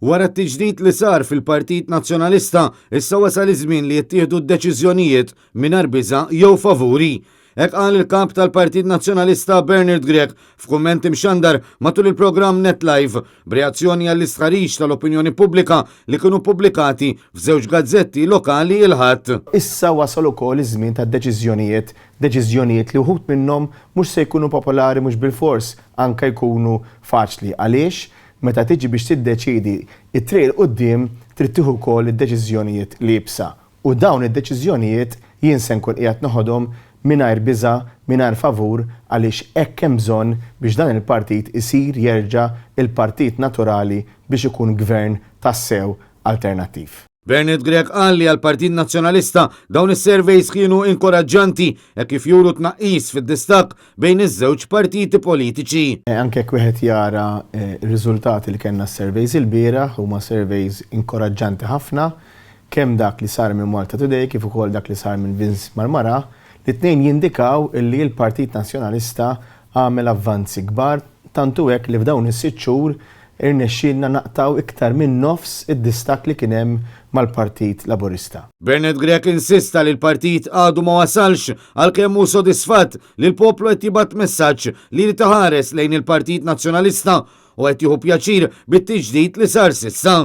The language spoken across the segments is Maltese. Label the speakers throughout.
Speaker 1: Wara t-tiġdid li sar fil-Partit Nazzjonalista, issa wasal iż-żmien li jittieħdu d-deċiżjonijiet mingħajr biża' jew favuri. Hekk qal il-kap tal-Partit Nazzjonalista Bernard Grech f'kumment imxandar matul il-programm NetLive b'reazzjoni għall-istħarriġ tal-opinjoni pubblika li kienu pubblikati f'żewġ gazzetti lokali il-ħadd.
Speaker 2: Issa wasal ukoll iż-żmien tad-deċiżjonijiet li wħud minnhom mhux se jkunu popolari mhux bil-fors, anke jkunu faċli. Għaliex? Meta tiġi biex tiddeċidi it-triq quddiem trid tieħu wkoll id-deċiżjonijiet li jibsa. U dawn id-deċiżjonijiet jien se nkun qiegħed noħodhom mingħajr biża', mingħajr favur għaliex hekk hemm bżonn biex dan il-partit isir jerġa' il-partit naturali biex ikun gvern tassew alternattiv.
Speaker 1: Bernard Grech qal li għall-Partit Nazzjonalista dawn is-surveys kienu inkoraġġanti hekk kif juru tnaqqis fid-distakk bejn iż-żewġ partiti politiċi.
Speaker 2: Anke jekk wieħed jara r-riżultati li kellna s-surveys il-bieraħ huma surveys inkoraġġanti ħafna, kemm dak li sar minn Malta Today kif ukoll dak li sar minn Vince Marmara, li tnejn jindikaw li l-Partit Nazzjonalista għamel avvanzi kbar tantu hekk li f'dawn is-sitt xhur irnexxielna naqtaw iktar minn nofs id-distakk li kien hemm mal-Partit Laburista.
Speaker 1: Bernard Grech insista li l-partit għadu ma wasalx għalkemm hu sodisfatt li l-poplu qed jibgħat messaġġ li taħares lejn il-Partit Nazzjonalista u qed jieħu pjaċir bit-tiġdid li sar s'issa.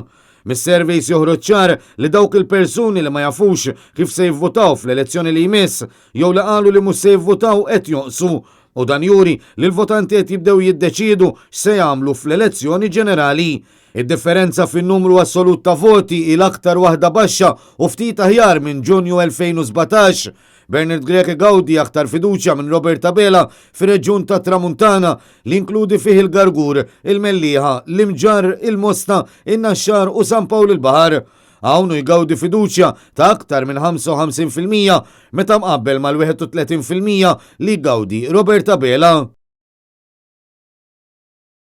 Speaker 1: Mis-surveys joħroġ ċar li dawk il-persuni li ma jafux kif se jivvotaw fl-elezzjoni li jmiss jew li qalu li mhux se jivvotaw qed jonqsu. U dan juri li l-votanti qed jibdew jiddeċiedu x'se jagħmlu fl-elezzjoni ġenerali. Id-differenza fin-numru assolut ta' voti il-aktar waħda baxxa u ftit aħjar minn Ġunju 2017. Bernard Grech igawdi aktar fiduċja minn Robert Tabela fir-reġjun tat Tramuntana li inkludi fih il-Gargur, il-Mellieħa, l-Imġarr, il-Mosta, in-Naxxar u San Pawl il-Baħar. Hawn jgawdi fiduċja ta' aktar minn 55% meta mqabbel mal-31% li jgawdi Robert Tabela.